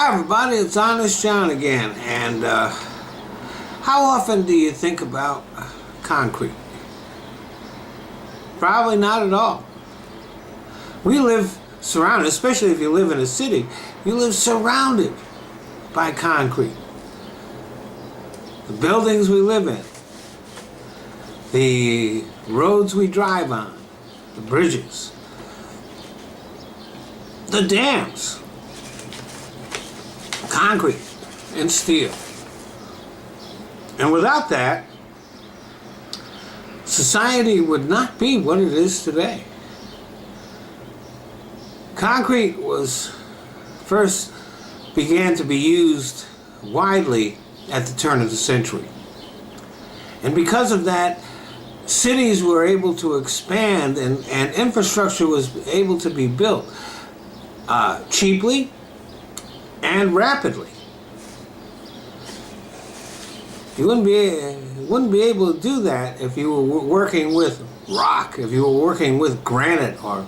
Hi everybody, it's Honest John again, and how often do you think about concrete? Probably not at all. We live surrounded, especially if you live in a city, you live surrounded by concrete. The buildings we live in, the roads we drive on, the bridges, the dams, concrete and steel. And without that, society would not be what it is today. Concrete was first began to be used widely at the turn of the century. And because of that, cities were able to expand and infrastructure was able to be built cheaply and rapidly. You wouldn't be able to do that if you were working with rock, if you were working with granite or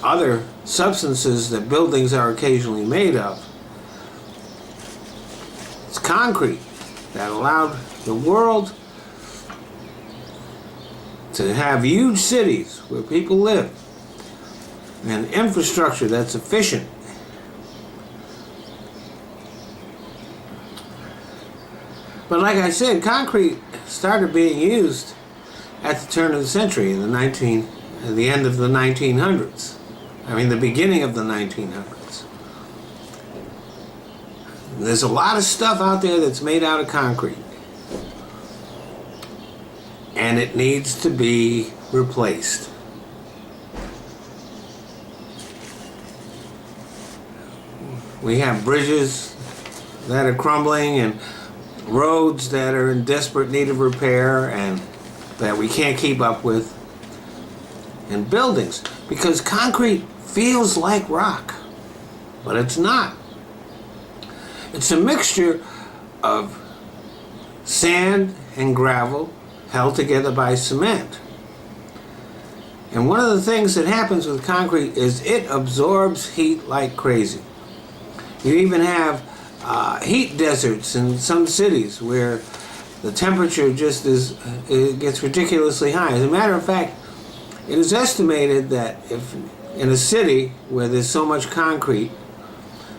other substances that buildings are occasionally made of. It's concrete that allowed the world to have huge cities where people live and infrastructure that's efficient. But like I said, concrete started being used at the turn of the century, in the end of the 1900s. I mean, the beginning of the 1900s. There's a lot of stuff out there that's made out of concrete. And it needs to be replaced. We have bridges that are crumbling and roads that are in desperate need of repair and that we can't keep up with, and buildings, because concrete feels like rock, but it's not. It's a mixture of sand and gravel held together by cement. And one of the things that happens with concrete is it absorbs heat like crazy. You even have heat deserts in some cities where the temperature it gets ridiculously high. As a matter of fact, it is estimated that if in a city where there's so much concrete,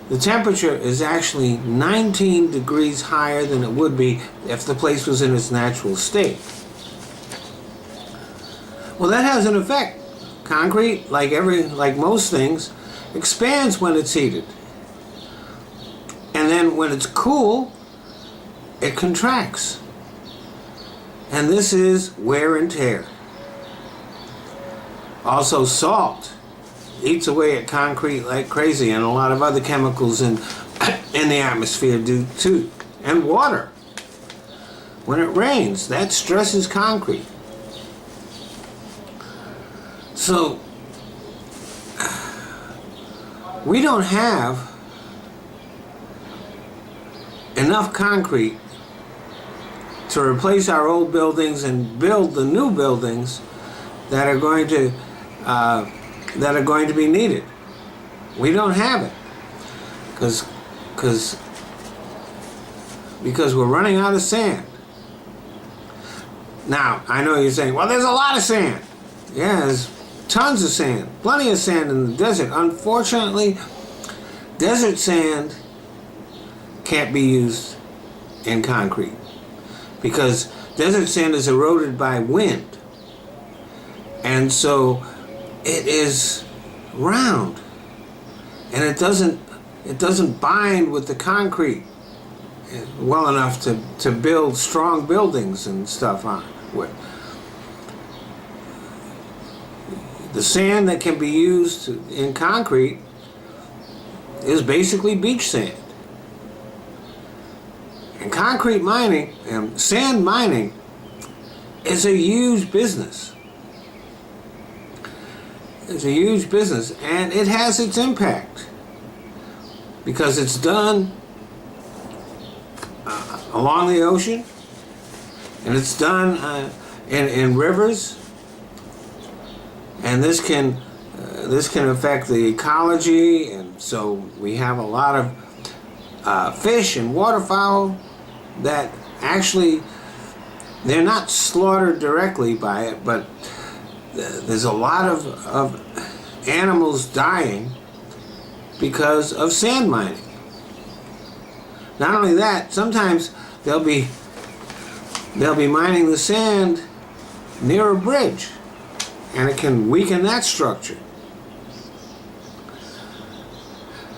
the temperature is actually 19 degrees higher than it would be if the place was in its natural state. Well, that has an effect. Concrete, like most things, expands when it's heated. And then when it's cool, it contracts. And this is wear and tear. Also, salt eats away at concrete like crazy, and a lot of other chemicals in the atmosphere do too. And water. When it rains, that stresses concrete. So, we don't have enough concrete to replace our old buildings and build the new buildings that are going to be needed. We don't have it because we're running out of sand. Now, I know you're saying, well, there's a lot of sand. Yeah, there's tons of sand, plenty of sand in the desert. Unfortunately, desert sand can't be used in concrete because desert sand is eroded by wind, and so it is round, and it doesn't bind with the concrete well enough to build strong buildings and stuff on with. The sand that can be used in concrete is basically beach sand. And concrete mining and sand mining is a huge business. It's a huge business, and it has its impact because it's done along the ocean, and it's done in rivers, and this can affect the ecology, and so we have a lot of fish and waterfowl that actually, they're not slaughtered directly by it, but there's a lot of animals dying because of sand mining. Not only that, sometimes they'll be mining the sand near a bridge, and it can weaken that structure.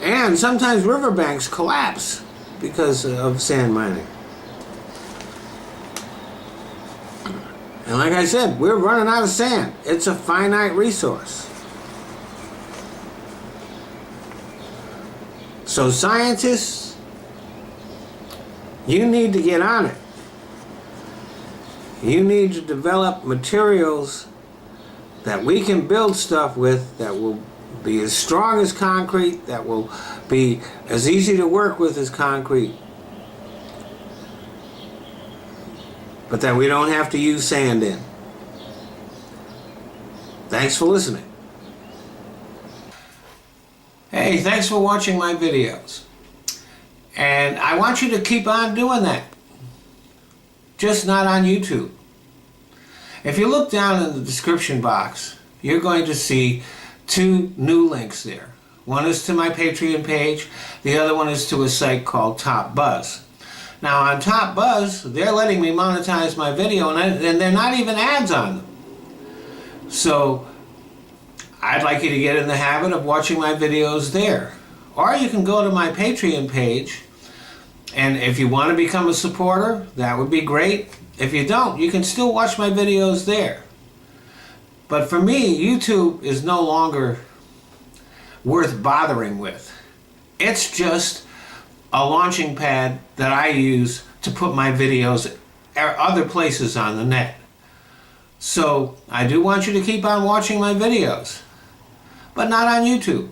And sometimes riverbanks collapse because of sand mining. And like I said, we're running out of sand. It's a finite resource. So scientists, you need to get on it. You need to develop materials that we can build stuff with that will be as strong as concrete, that will be as easy to work with as concrete, but that we don't have to use sand in. Thanks for listening. Hey, thanks for watching my videos. And I want you to keep on doing that. Just not on YouTube. If you look down in the description box, you're going to see 2 new links there. One is to my Patreon page, the other one is to a site called Top Buzz. Now on Top Buzz, they're letting me monetize my video, and they're not even ads on them. So I'd like you to get in the habit of watching my videos there. Or you can go to my Patreon page, and if you want to become a supporter, that would be great. If you don't, you can still watch my videos there. But for me, YouTube is no longer worth bothering with. It's just a launching pad that I use to put my videos other places on the net. So I do want you to keep on watching my videos, but not on YouTube.